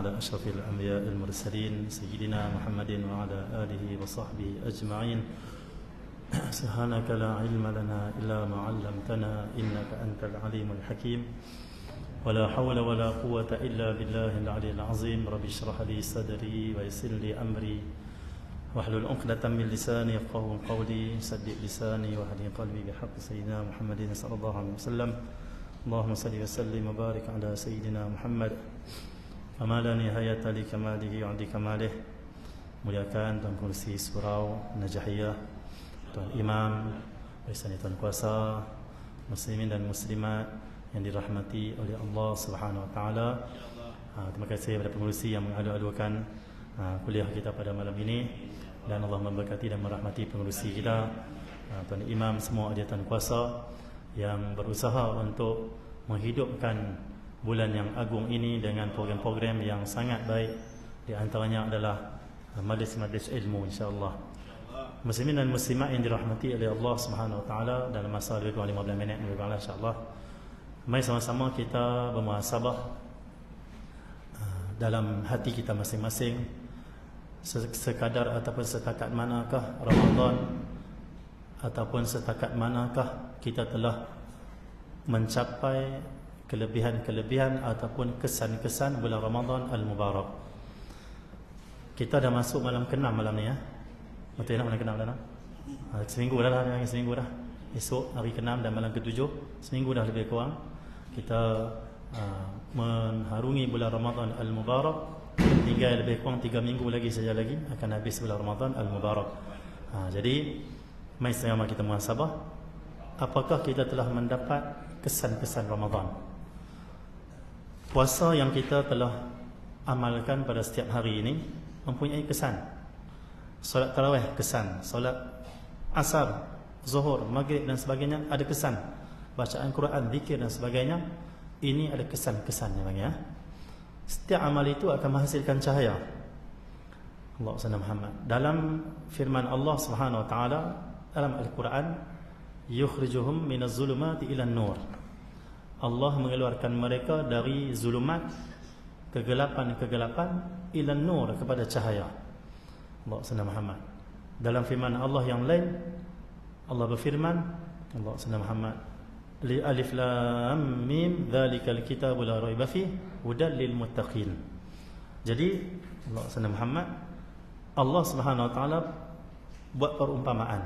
على أشرف الأنبياء المرسلين سيدنا محمد وعلى آله وصحبه أجمعين. سبحانك لا علم لنا إلا ما علمتنا إنك أنت العليم الحكيم. ولا حول ولا قوة إلا بالله العلي العظيم. رب اشرح لي صدري ويسر لي أمري واحلل عقدة من لساني يفقهوا قولي. سدد لساني واهد قلبي بحق سيدنا محمد صلى الله عليه وسلم. اللهم صل وسلم وبارك على سيدنا محمد. Fama la nihayata li kamalihi wa 'indi kamalih. Muliakan Tuan Kursi Surau Najahiyah, Tuan Imam, Bersani Tuan Kuasa, muslimin dan muslimat yang dirahmati oleh Allah Subhanahu wa taala. Terima kasih kepada pengurusi yang mengadu-adukan kuliah kita pada malam ini, dan Allah memberkati dan merahmati pengurusi kita, Tuan Imam, semua ahli Tuan Kuasa yang berusaha untuk menghidupkan bulan yang agung ini dengan program-program yang sangat baik. Di antaranya adalah majlis-majlis ilmu, insya-Allah. Muslimin dan muslimat yang dirahmati oleh Allah Subhanahu wa taala, dalam masa lebih kurang 15 minit lebih kurang, insya-Allah. Mari sama-sama kita bermuhasabah dalam hati kita masing-masing, sekadar ataupun setakat manakah Ramadan, ataupun setakat manakah kita telah mencapai kelebihan-kelebihan ataupun kesan-kesan bulan Ramadan Al-Mubarak. Kita dah masuk malam ke-6 malam ni, ya. Betul tak malam ke-6 dah? Seminggu dah lah, seminggu dah. Esok hari ke-6 dan malam ke-7, seminggu dah lebih kurang. Kita mengharungi bulan Ramadan Al-Mubarak. Tinggal lebih kurang 3 minggu lagi saja lagi akan habis bulan Ramadan Al-Mubarak. Jadi mari sama kita muhasabah, apakah kita telah mendapat kesan-kesan Ramadan. Puasa yang kita telah amalkan pada setiap hari ini mempunyai kesan. Solat tarawih kesan, solat asar, zuhur, maghrib dan sebagainya ada kesan. Bacaan Quran, zikir dan sebagainya, ini ada kesan-kesannya, bang, ya. Setiap amal itu akan menghasilkan cahaya. Allah SWT Muhammad dalam firman Allah Subhanahu wa taala dalam Al-Quran, yukhrijuhum minaz zulumati ilan nur. Allah mengeluarkan mereka dari zulumat, kegelapan-kegelapan, ilan nur, kepada cahaya. Allah SWT Muhammad dalam firman Allah yang lain, Allah berfirman, Allah SWT Muhammad, li alif lam mim dzalikal kitabu la raiba fihi hudal lil muttaqin. Jadi Allah SWT Muhammad, Allah Subhanahu wa taala buat perumpamaan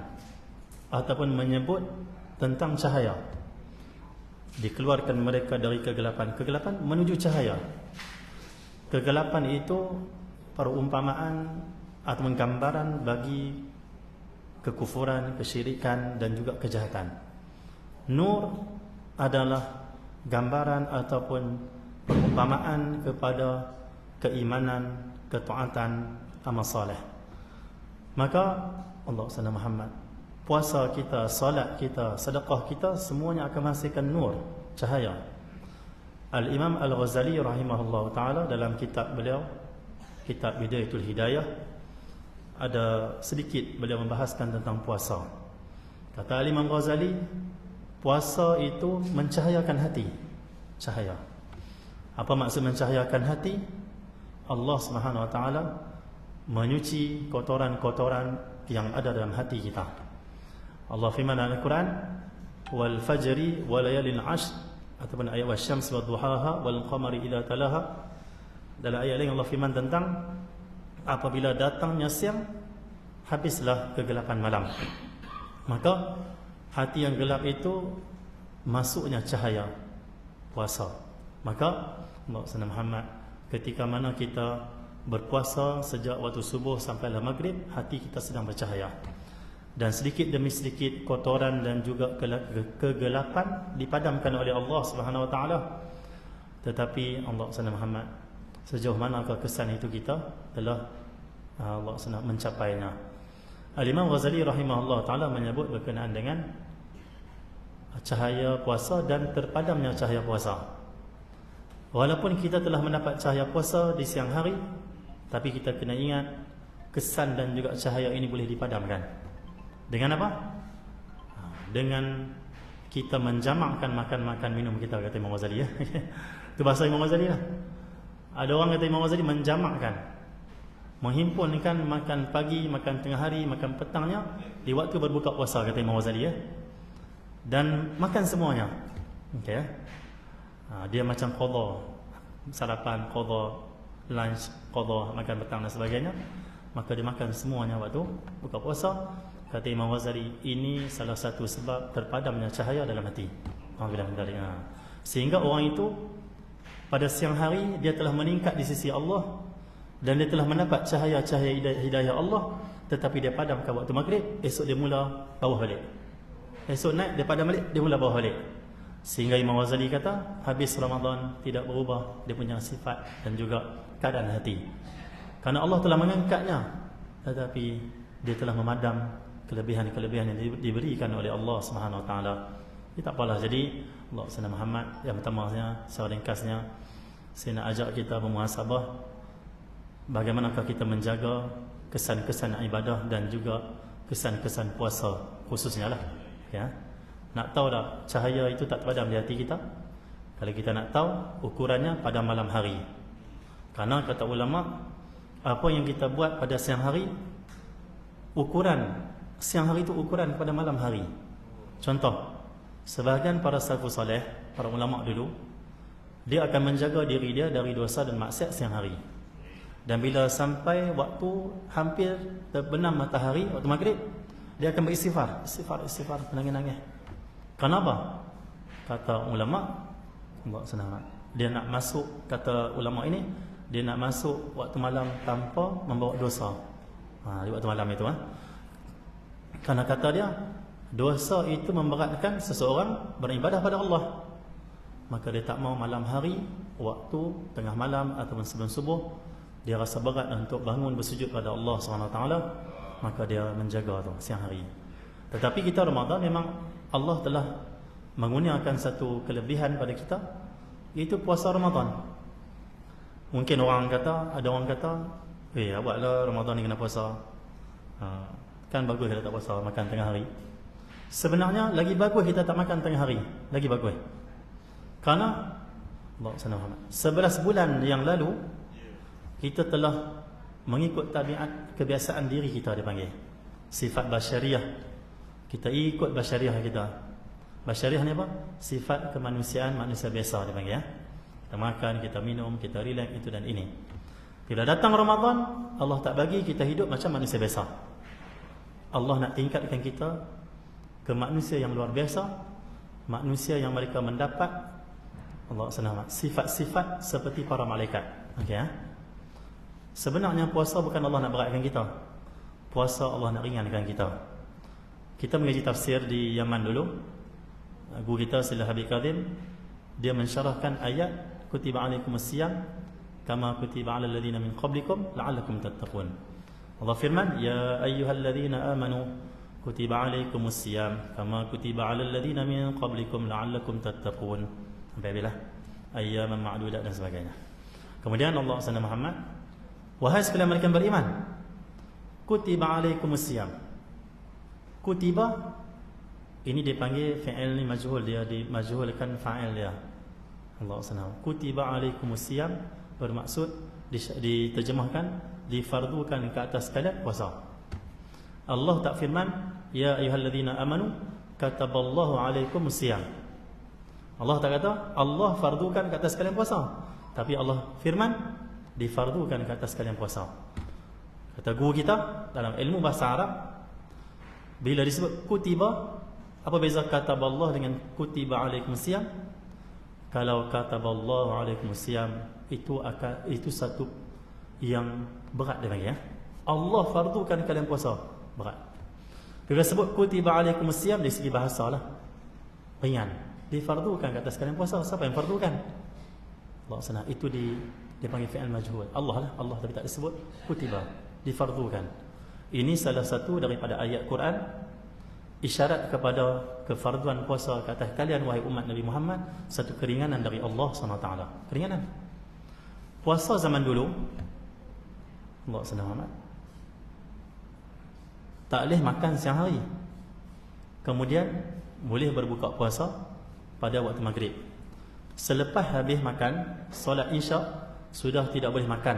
ataupun menyebut tentang cahaya. Dikeluarkan mereka dari kegelapan menuju cahaya. Kegelapan itu perumpamaan atau gambaran bagi kekufuran, kesyirikan dan juga kejahatan. Nur adalah gambaran ataupun perumpamaan kepada keimanan, ketaatan, amal saleh. Maka Allah SWT Muhammad, puasa kita, salat kita, sedekah kita, semuanya akan menghasilkan nur, cahaya. Al-Imam Al-Ghazali rahimahullah ta'ala dalam kitab beliau, kitab Bidayatul Hidayah, ada sedikit beliau membahaskan tentang puasa. Kata Al-Imam Ghazali, puasa itu mencahayakan hati. Cahaya. Apa maksud mencahayakan hati? Allah Subhanahu wa taala menyuci kotoran-kotoran yang ada dalam hati kita. Allah firman dalam Al-Quran, wal fajri wal layalin 'ashr, ataupun ayat wasyams wadduhaha wal qamari idza talaha. Dalam ayat lain Allah firman tentang apabila datangnya siang, habislah kegelapan malam. Maka hati yang gelap itu masuknya cahaya puasa. Maka Allah SWT Muhammad, ketika mana kita berpuasa sejak waktu subuh sampailah maghrib, hati kita sedang bercahaya. Dan sedikit demi sedikit kotoran dan juga kegelapan dipadamkan oleh Allah Subhanahu wa taala. Tetapi Allah SWT Muhammad, sejauh manakah kesan itu kita telah Allah SWT mencapainya. Al-Imam Ghazali rahimahullah ta'ala menyebut berkenaan dengan cahaya puasa dan terpadamnya cahaya puasa. Walaupun kita telah mendapat cahaya puasa di siang hari, tapi kita kena ingat kesan dan juga cahaya ini boleh dipadamkan. Dengan apa? Dengan kita menjamakkan makan-makan minum kita, kata Imam Ghazali, ya. Itu bahasa Imam Ghazali lah. Ada orang kata Imam Ghazali menjamakkan, menghimpunkan makan pagi, makan tengah hari, makan petangnya di waktu berbuka puasa, kata Imam Ghazali ya. Dan makan semuanya. Okey ya. Dia macam qada, sarapan qada, lunch qada, makan petang dan sebagainya. Maka dia makan semuanya waktu buka puasa. Kata Imam Ghazali, ini salah satu sebab terpadamnya cahaya dalam hati. Alhamdulillah. Sehingga orang itu pada siang hari dia telah meningkat di sisi Allah dan dia telah mendapat cahaya-cahaya hidayah Allah, tetapi dia padamkan waktu maghrib, esok dia mula bawah balik. Esok naik, dia padam balik, dia mula bawah balik. Sehingga Imam Ghazali kata, habis Ramadan tidak berubah dia punya sifat dan juga keadaan hati. Karena Allah telah mengangkatnya, tetapi dia telah memadam kelebihan-kelebihan yang diberikan oleh Allah Subhanahu Wa Taala. Ini tak apalah. Jadi Allah Sayyidina Muhammad, yang pertamanya secara ringkasnya saya nak ajak kita bermuhasabah bagaimanakah kita menjaga kesan-kesan ibadah dan juga kesan-kesan puasa khususnya lah ya. Nak tahu tak cahaya itu tak terpadam di hati kita? Kalau kita nak tahu, ukurannya pada malam hari. Karena kata ulama, apa yang kita buat pada siang hari, ukuran siang hari itu ukuran pada malam hari. Contoh, sebahagian para salafus saleh, para ulama dulu, dia akan menjaga diri dia dari dosa dan maksiat siang hari. Dan bila sampai waktu hampir terbenam matahari, waktu maghrib, dia akan beristighfar, istighfar, menangis-nangis. Kenapa? Kata ulama, dia nak masuk, kata ulama ini, dia nak masuk waktu malam tanpa membawa dosa. Di waktu malam itu Karena kata dia, dosa itu memberatkan seseorang beribadah pada Allah. Maka dia tak mau malam hari, waktu tengah malam ataupun sebelum subuh, dia rasa berat untuk bangun bersujud pada Allah SWT, maka dia menjaga tu siang hari. Tetapi kita Ramadan memang Allah telah mengurniakan satu kelebihan pada kita, iaitu puasa Ramadan. Mungkin ada orang kata, buatlah Ramadan ni kena puasa. Kan bagus kita tak puasa, makan tengah hari. Sebenarnya lagi bagus kita tak makan tengah hari, lagi bagus. Karena 11 bulan yang lalu kita telah mengikut tabiat kebiasaan diri kita, dipanggil sifat basyariah. Kita ikut basyariah kita. Basyariah ni apa? Sifat kemanusiaan manusia biasa, dipanggil ya. Kita makan, kita minum, kita relax, itu dan ini. Bila datang Ramadan, Allah tak bagi kita hidup macam manusia biasa. Allah nak tingkatkan kita ke manusia yang luar biasa, manusia yang mereka mendapat Allah SWT sifat-sifat seperti para malaikat. Okey ya. Sebenarnya puasa bukan Allah nak beratkan kita. Puasa Allah nak ringankan kita. Kita mengaji tafsir di Yaman dulu. Guru kita Sayyid Habib Kadim, dia mensyarahkan ayat kutiba alaikumus siyam kama kutiba alal ladzina min qablikum la'allakum tattaqun. Allah firman, ya ayyuhalladzina amanu kutiba alaikumus siyam kama kutiba alal ladzina min qablikum la'allakum tattaqun. Baiklah, ayyaman ma'dudat dan sebagainya. Kemudian Allah SWT Muhammad, wahai sekalian mereka yang beriman, kutiba alaikumus siyam. Kutiba ini dipanggil fi'il ni majhul, dia dimajhulkan fa'il dia. Allah SWT, kutiba alaikumus siyam bermaksud diterjemahkan difardukan ke atas kalian puasa. Allah tak firman ya ayyuhalladzina amanu kataballahu alaikumus siyam. Allah tak kata Allah fardukan ke atas kalian puasa, tapi Allah firman difardukan ke atas kalian puasa. Kata guru kita dalam ilmu bahasa Arab, bila disebut kutiba, apa beza kataballah dengan kutiba alaikumusiyam? Kalau kataballahu alaikumusiyam itu satu yang berat dia panggil ya. Allah fardukan kalian puasa, berat. Bila sebut kutiba alaikumusiyam dari segi bahasa lah, ringan. Difardukan ke atas kalian puasa. Siapa yang fardukan? Allah SWT. Itu dipanggil fi'il majhul. Allah lah, Allah tapi tak disebut kutiba, difardukan. Ini salah satu daripada ayat Quran isyarat kepada kefarduan puasa ke atas kalian wahai umat Nabi Muhammad, satu keringanan dari Allah SWT. Keringanan. Puasa zaman dulu Allah SWT tak boleh makan siang hari, kemudian boleh berbuka puasa pada waktu maghrib. Selepas habis makan solat isyak, sudah tidak boleh makan.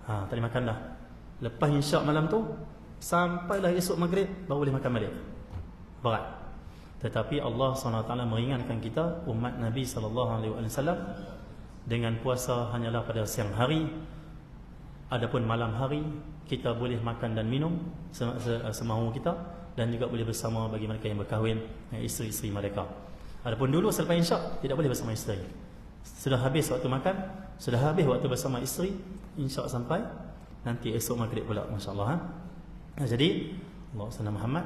Tak boleh makan dah. Lepas insya' malam tu sampailah esok maghrib baru boleh makan balik. Berat. Tetapi Allah SWT meringankan kita, umat Nabi SAW, dengan puasa hanyalah pada siang hari. Adapun malam hari kita boleh makan dan minum semau kita, dan juga boleh bersama bagi mereka yang berkahwin dengan isteri-isteri mereka. Adapun dulu selepas insya' tidak boleh bersama isteri. Sudah habis waktu makan, sudah habis waktu bersama isteri, insya' sampai nanti esok maghrib pula, masya-Allah. Jadi Allah SWT Muhammad,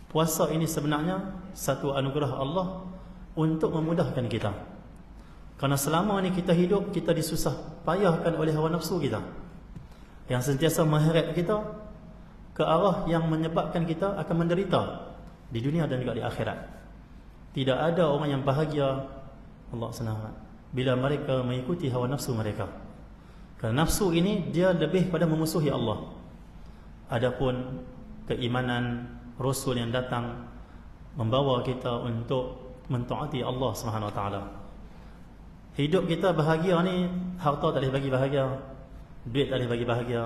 puasa ini sebenarnya satu anugerah Allah untuk memudahkan kita. Kerana selama ni kita hidup, kita disusah payahkan oleh hawa nafsu kita, yang sentiasa mengheret kita ke arah yang menyebabkan kita akan menderita di dunia dan juga di akhirat. Tidak ada orang yang bahagia, Allah SWT, bila mereka mengikuti hawa nafsu mereka. Kerana nafsu ini dia lebih pada memusuhi Allah. Adapun keimanan Rasul yang datang membawa kita untuk mentaati Allah SWT. Hidup kita bahagia ni, harta tak boleh bagi bahagia, duit tak boleh bagi bahagia.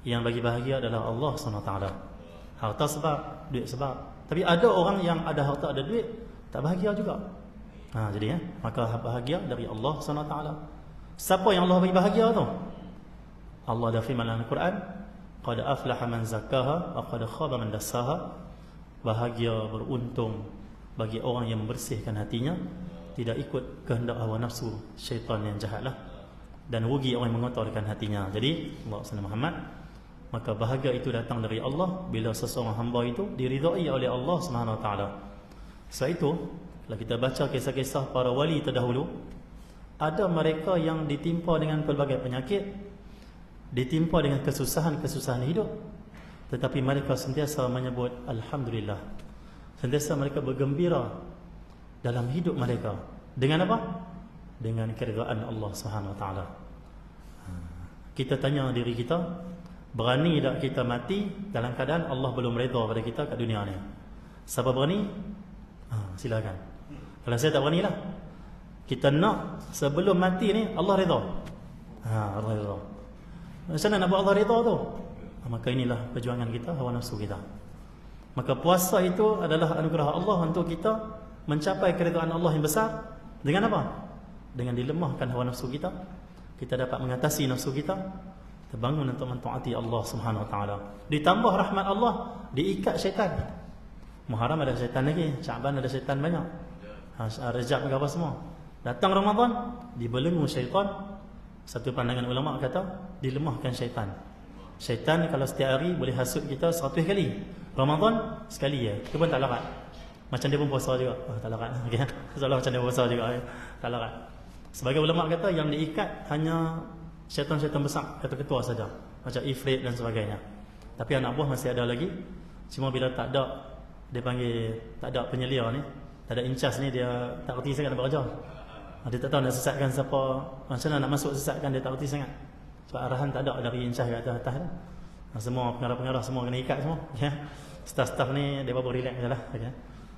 Yang bagi bahagia adalah Allah SWT. Harta sebab, duit sebab. Tapi ada orang yang ada harta, ada duit, tak bahagia juga. Jadi maka bahagia dari Allah SWT. Siapa yang Allah bagi bahagia tu? Allah dah firman dalam Al-Quran, qad aflaha man zakkaha wa qad khaba man dassaha. Bahagia, beruntung bagi orang yang membersihkan hatinya, tidak ikut kehendak hawa nafsu syaitan yang jahatlah, dan rugi orang yang mengotorkan hatinya. Jadi Allah SWT Muhammad, maka bahagia itu datang dari Allah bila seseorang hamba itu diridai oleh Allah SWT. Sebab itu kalau kita baca kisah-kisah para wali terdahulu, ada mereka yang ditimpa dengan pelbagai penyakit, ditimpa dengan kesusahan-kesusahan hidup, tetapi mereka sentiasa menyebut Alhamdulillah. Sentiasa mereka bergembira dalam hidup mereka. Dengan apa? Dengan keridaan Allah SWT. Kita tanya diri kita, berani tak kita mati dalam keadaan Allah belum redha pada kita kat dunia ni? Siapa berani? Silakan. Kalau saya tak beranilah. Kita nak sebelum mati ni Allah redha. Allah redha. Macam mana nak buat Allah redha tu? Maka inilah perjuangan kita, hawa nafsu kita. Maka puasa itu adalah anugerah Allah untuk kita mencapai keridaan Allah yang besar. Dengan apa? Dengan dilemahkan hawa nafsu kita, kita dapat mengatasi nafsu kita, terbangun untuk mentaati Allah Subhanahu Wa Taala. Ditambah rahmat Allah, diikat syaitan. Muharram ada syaitan lagi, Syaban ada syaitan banyak, Rajab apa semua. Datang Ramadan, dibelenggu syaitan. Satu pandangan ulama kata dilemahkan syaitan. Syaitan kalau setiap hari boleh hasut kita 100 kali, Ramadan sekali ya, itu pun tak larat. Macam dia pun puasa juga, tak larat. Soalan macam dia puasa juga, tak larat. Sebagai ulama kata yang diikat hanya syaitan-syaitan besar, ketua-ketua saja, macam Ifrit dan sebagainya. Tapi anak buah masih ada lagi. Cuma bila tak ada, dia panggil tak ada penyelia ni, tak ada incas ni, dia tak reti sangat nak bekerja. Dia tak tahu nak sesatkan siapa, macam mana nak masuk sesatkan, dia tak reti sangat. Sebab arahan tak ada dari incas ke atas dah. Semua pengarah-pengarah semua kena ikat semua, ya. Staf-staf ni dia baru relax je lah, okay.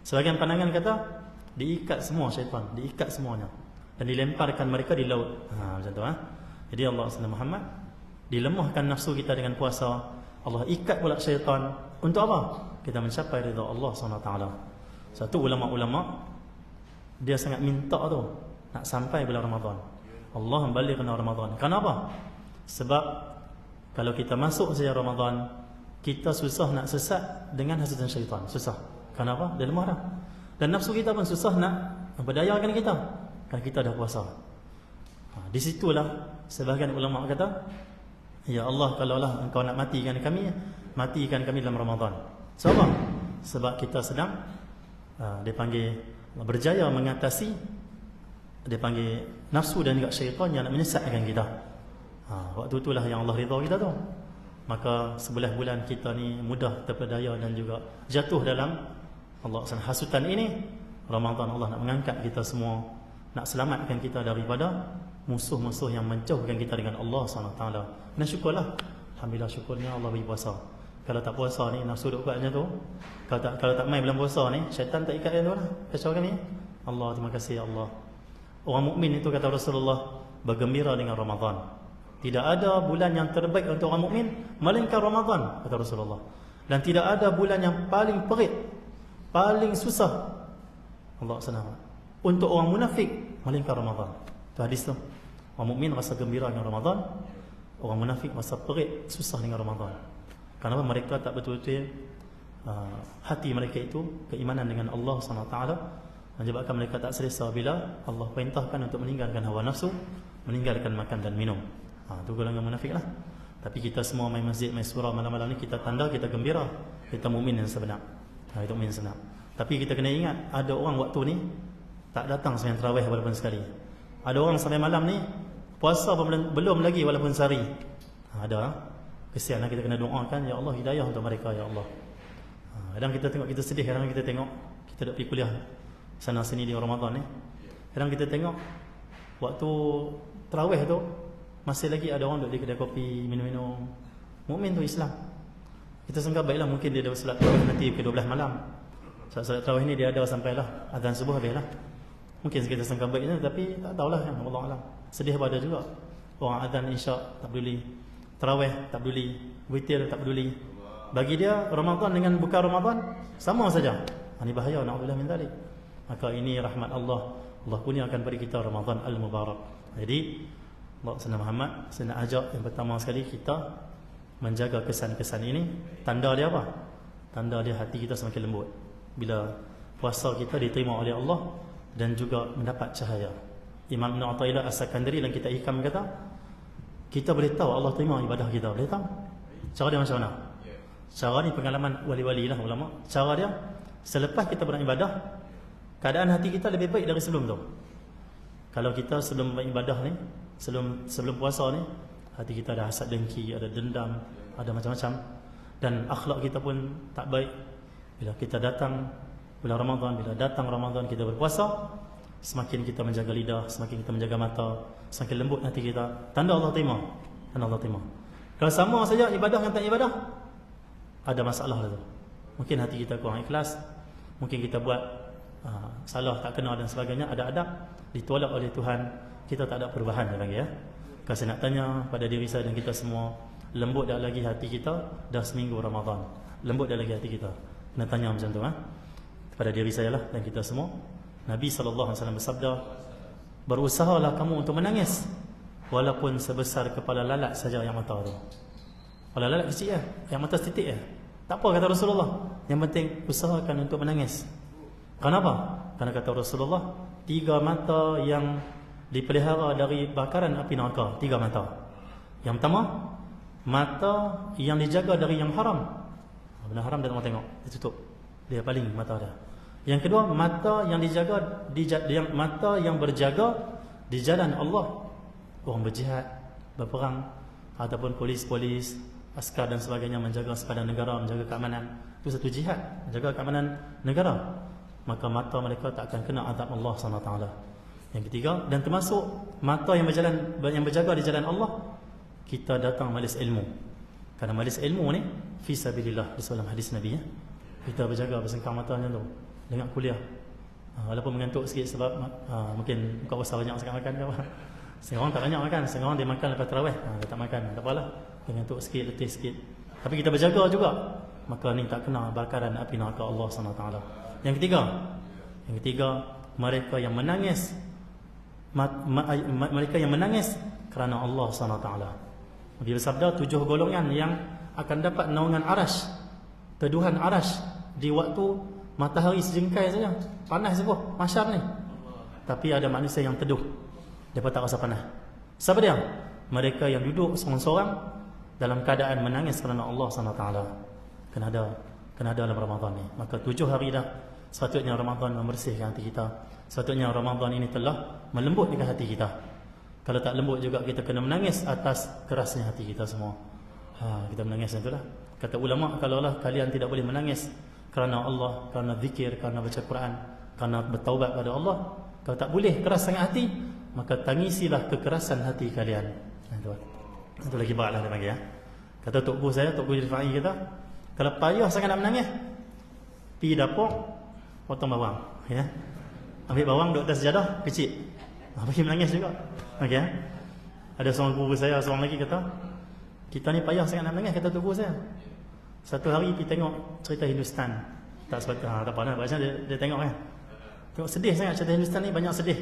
Sebagian pandangan kata diikat semua syaitan, diikat semuanya, dan dilemparkan mereka di laut. Macam tu. Jadi Allah SWT Muhammad, dilemahkan nafsu kita dengan puasa. Allah ikat pula syaitan. Untuk apa? Kita mencapai ridha Allah SWT. Satu ulama-ulama dia sangat minta tu nak sampai bulan Ramadan. Allah membalighna Ramadan. Kenapa? Sebab kalau kita masuk saja Ramadan, kita susah nak sesat dengan hasutan syaitan. Susah. Kenapa? Dia lemah dah. Dan nafsu kita pun susah nak memberdayakan kita, kan kita dah puasa. Di situlah sebahagian ulama kata, ya Allah, kalaulah engkau nak matikan kami dalam Ramadan. Sebab apa? Sebab kita sedang dia panggil berjaya mengatasi, dia panggil nafsu dan juga syaitan yang nak menyesatkan kita. Waktu itulah yang Allah ridha kita tu. Maka 11 bulan kita ni mudah terpedaya dan juga jatuh dalam Allah hasutan ini. Ramadan Allah nak mengangkat kita semua, nak selamatkan kita daripada musuh-musuh yang menjauhkan kita dengan Allah SWT. Dan syukurlah, alhamdulillah, syukurnya Allah bagi puasa. Kalau tak puasa ni, nafsu duk kuat macam tu. Kalau tak main bulan puasa ni, syaitan tak ikat dia tu lah, kacau kami. Allah, terima kasih Allah. Orang mukmin itu kata Rasulullah, bergembira dengan Ramadan. Tidak ada bulan yang terbaik untuk orang mukmin melainkan Ramadan, kata Rasulullah. Dan tidak ada bulan yang paling perit, paling susah, Allah SWT, untuk orang munafik melainkan Ramadan. Itu hadis tu. Orang mukmin rasa gembira dengan Ramadan, orang munafik rasa perit, susah dengan Ramadan. Kenapa? Mereka tak betul-betul hati mereka itu keimanan dengan Allah SWT, menyebabkan mereka tak selesa bila Allah perintahkan untuk meninggalkan hawa nafsu, meninggalkan makan dan minum. Itu golongan munafik lah. Tapi kita semua main masjid, main surau malam-malam ni, kita tanda kita gembira, kita mukmin yang sebenar. Itu mukmin sebenar. Tapi kita kena ingat, ada orang waktu ni tak datang sembahyang tarawih walaupun sekali. Ada orang sampai malam ni puasa belum lagi walaupun sehari. Ada. Kesianlah, kita kena doakan, ya Allah hidayah untuk mereka, ya Allah. Kadang kita tengok kita sedih, kadang kita tengok kita duk pergi kuliah sana sini di Ramadan ni. Kadang kita tengok waktu tarawih tu masih lagi ada orang duduk di kedai kopi, minum-minum. Mukmin tu Islam. Kita sangka baiklah mungkin dia dah solat tarawih nanti ke 12 malam. Solat tarawih ni dia ada sampailah azan subuh habislah. Mungkin kita sangka baiknya, tapi tak tahulah yang Allah Alam. Sedih pada juga. Orang azan isyak tak peduli, tarawih tak peduli, witir tak peduli. Bagi dia Ramadan dengan bukan Ramadan sama saja. Ini bahaya, na'udzubillah min dzalik. Maka ini rahmat Allah. Allah kurniakan pada kita Ramadan al-Mubarak. Jadi Allah Sayyidina Muhammad saya nak ajak yang pertama sekali kita menjaga kesan-kesan ini. Tanda dia apa? Tanda dia hati kita semakin lembut bila puasa kita diterima oleh Allah dan juga mendapat cahaya. Imam Ibn Athaillah As-Sakandari dalam kitab Hikam kata, kita boleh tahu Allah terima ibadah kita. Boleh tahu? Cara dia macam mana? Cara ni pengalaman wali-wali lah ulama. Cara dia, selepas kita beribadah, keadaan hati kita lebih baik dari sebelum tu. Kalau kita sebelum beribadah ni, sebelum puasa ni, hati kita ada hasad dengki, ada dendam, ada macam-macam, dan akhlak kita pun tak baik. Bila kita datang bulan Ramadan, bila datang Ramadan kita berpuasa, semakin kita menjaga lidah, semakin kita menjaga mata, semakin lembut hati kita. Tanda Allah terima. Tanda Allah terima. Kalau sama saja ibadah dengan tak ibadah, ada masalah tu. Mungkin hati kita kurang ikhlas, mungkin kita buat salah tak kena dan sebagainya, ada adab ditolak oleh Tuhan, kita tak ada perubahan lagi ya. Kalau saya nak tanya pada diri saya dan kita semua, lembut dah lagi hati kita dah seminggu Ramadan? Lembut dah lagi hati kita? Nak tanya macam tu pada diri saya lah dan kita semua. Nabi SAW bersabda, berusahalah kamu untuk menangis walaupun sebesar kepala lalat saja yang mata tu. Kepala lalat kecil yang mata setitik tak apa, kata Rasulullah. Yang penting usahakan untuk menangis. Kenapa? Karena kata Rasulullah, 3 mata yang dipelihara dari bakaran api neraka. 3 mata. Yang pertama, mata yang dijaga dari yang haram. Benda haram dia tak mau tengok, dia tutup. Dia paling mata dia. Yang kedua, mata yang dijaga mata yang berjaga di jalan Allah. Orang berjihad, berperang, ataupun polis, askar dan sebagainya, menjaga sepadan negara, menjaga keamanan. Itu satu jihad, menjaga keamanan negara. Maka mata mereka tak akan kena azab Allah SWT. Yang ketiga, dan termasuk mata yang berjaga di jalan Allah, kita datang majlis ilmu. Kerana majlis ilmu ni fi sabilillah, di dalam hadis Nabi kita berjaga bersengkang mata macam tu dengan kuliah. Walaupun mengantuk sikit sebab mungkin buka puasa banyak sangat makan ke apa. Setengah orang tak banyak makan, setengah orang dia makan lepas tarawih, dia tak makan, tak apalah, mengantuk sikit, letih sikit. Tapi kita berjaga juga, maka ni tak kena bakaran api neraka Allah SWT. Yang ketiga, mereka yang menangis, mereka yang menangis kerana Allah SWT. Dia bersabda 7 golongan yang akan dapat naungan arash, teduhan arash di waktu matahari sejengkai saja, panas sebuah mahsyar ni. Tapi ada manusia yang teduh, mereka tak rasa panas. Siapa dia? Mereka yang duduk seorang-seorang dalam keadaan menangis kerana Allah SWT. Kena ada dalam Ramadan ni. Maka 7 hari dah sepatutnya Ramadan membersihkan hati kita. Sepatutnya Ramadan ini telah melembutkan hati kita. Kalau tak lembut juga, kita kena menangis atas kerasnya hati kita semua. Kita menangis macam itulah. Kata ulama, kalaulah kalian tidak boleh menangis kerana Allah, kerana zikir, kerana baca Quran, kerana bertaubat pada Allah, kalau tak boleh keras sangat hati, maka tangisilah kekerasan hati kalian. Itu lagi beratlah dia panggil Kata Tok Guru saya, Tok Guru Rifai kata, kalau payah sangat nak menangis, pergi dapur, potong bawang, ambil bawang duduk atas sejadah, kecil, pergi menangis juga. Okey Ada seorang guru saya, seorang lagi kata, kita ni payah sangat nak menangis, kata tu guru saya. Satu hari pergi tengok cerita Hindustan. Tak sebab tak apa nak, macam dia tengok kan. Tengok sedih sangat cerita Hindustan ni, banyak sedih.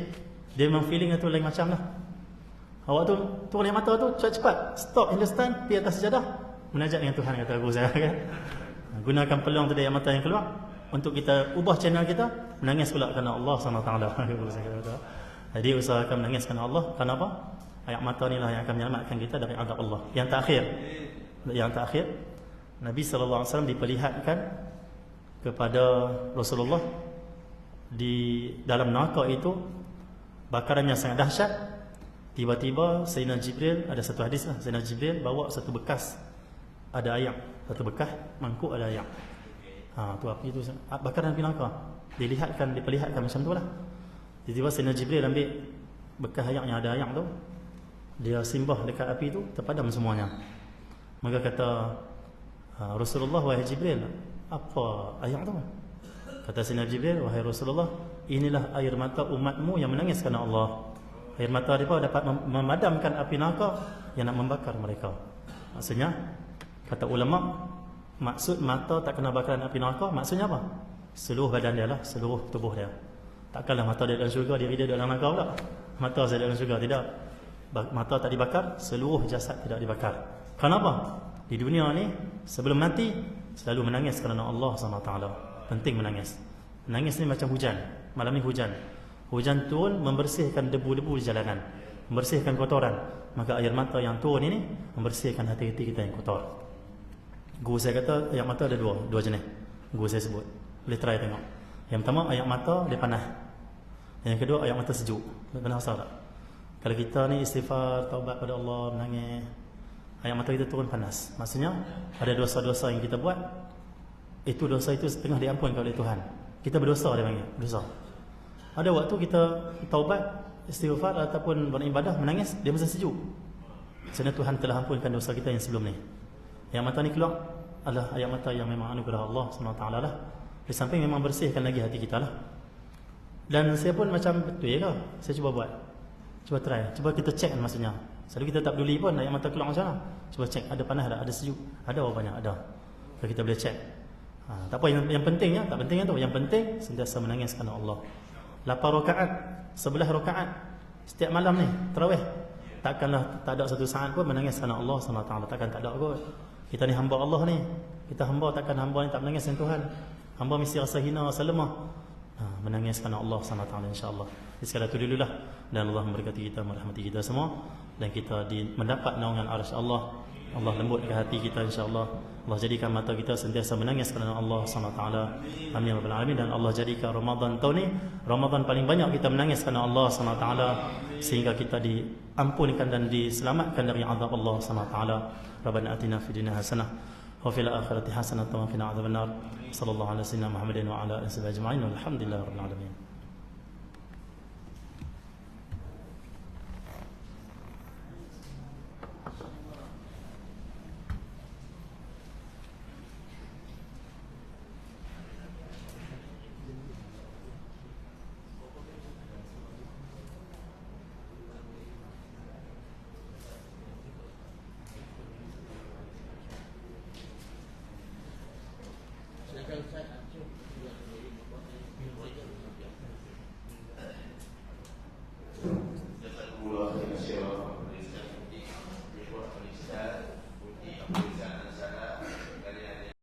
Dia memang feeling tu lain macam lah. Awak tu turun air mata tu cepat-cepat stop Hindustan, pergi atas sejadah, munajat dengan Tuhan, kata guru saya kan. Gunakan peluang tadi air mata yang keluar untuk kita ubah channel kita, menangis pula kerana Allah SWT. Guru saya kata. Jadi usahakan menangis kerana Allah. Kenapa? Air mata ni lah yang akan menyelamatkan kita dari azab Allah. Yang terakhir, Nabi SAW diperlihatkan kepada Rasulullah di dalam neraka itu bakaran yang sangat dahsyat. Tiba-tiba Sayyidina Jibril, ada satu hadis lah, Sayyidina Jibril bawa satu bekas ada air, satu bekas mangkuk ada air. Tu api tu bakaran api neraka. Diperlihatkan macam tu lah. Tiba-tiba Sayyidina Jibril ambil bekas air yang ada air tu, dia simbah dekat api tu, terpadam semuanya. Maka kata Rasulullah, wahai Jibril, apa air tu? Kata Sayyidina Jibril, wahai Rasulullah, inilah air mata umatmu yang menangis kerana Allah. Air mata mereka dapat memadamkan api neraka yang nak membakar mereka. Maksudnya, kata ulama, maksud mata tak kena bakaran api neraka, maksudnya apa? Seluruh badan dia lah, seluruh tubuh dia. Takkanlah mata dia dalam syurga, dia dalam neraka pula. Mata saya dalam syurga, tidak. Mata tak dibakar, seluruh jasad tidak dibakar. Kenapa? Di dunia ni, sebelum mati, selalu menangis kerana Allah SWT. Penting menangis. Menangis ni macam hujan. Malam ni hujan. Hujan turun membersihkan debu-debu di jalanan, membersihkan kotoran. Maka air mata yang turun ini membersihkan hati-hati kita yang kotor. Guru saya kata air mata ada dua jenis. Guru saya sebut, boleh try tengok. Yang pertama air mata dia panas. Yang kedua air mata sejuk. Pernah rasa tak? Kalau kita ni istighfar, taubat pada Allah, menangis, air mata kita turun panas. Maksudnya ada dosa-dosa yang kita buat, itu dosa itu setengah diampunkan oleh Tuhan. Kita berdosa, dia panggil dosa. Ada waktu kita taubat, istighfar ataupun beribadah, menangis, dia mesti sejuk. Sebenarnya Tuhan telah ampunkan dosa kita yang sebelum ni. Yang mata ni keluar adalah ayat mata yang memang anugerah Allah SWT lah. Di samping memang bersihkan lagi hati kita lah. Dan saya pun macam betul ya ke? Saya cuba buat. Cuba try. Cuba kita check maksudnya. Selalu kita tak peduli pun ayat mata keluar macam mana. Cuba check ada panas tak? Ada sejuk? Ada apa banyak? Ada. Kalau kita boleh check. Tak apa yang pentingnya, tak pentingnya tu. Yang penting sentiasa menangis kerana Allah. 8 rakaat, 11 rakaat setiap malam ni tarawih, takkanlah tak ada satu saat pun menangis kerana Allah SWT. Takkan tak ada kot. Kita ni hamba Allah ni, kita hamba, takkan hamba ni tak menangis dengan Tuhan. Hamba mesti rasa hina, rasa lemah, menangis kerana Allah SWT, insyaAllah. Jadi sekadar itu dululah. Dan Allah memberkati kita, merahmati kita semua, dan kita mendapat naungan arsy Allah. Allah lembutkan hati kita, insyaAllah. Allah jadikan mata kita sentiasa menangis kerana Allah SWT. Amin ya rabbal alamin. Dan Allah jadikan Ramadan tahun ni Ramadan paling banyak kita menangis kerana Allah SWT, sehingga kita diampunkan dan diselamatkan dari azab Allah SWT. Rabbana atina fid dunya hasanah wa fil akhirati hasanah wa qina adzabannar. Sallallahu alaihi wasallam Muhammadin wa ala alihi ajma'in. Walhamdulillahirabbil alamin.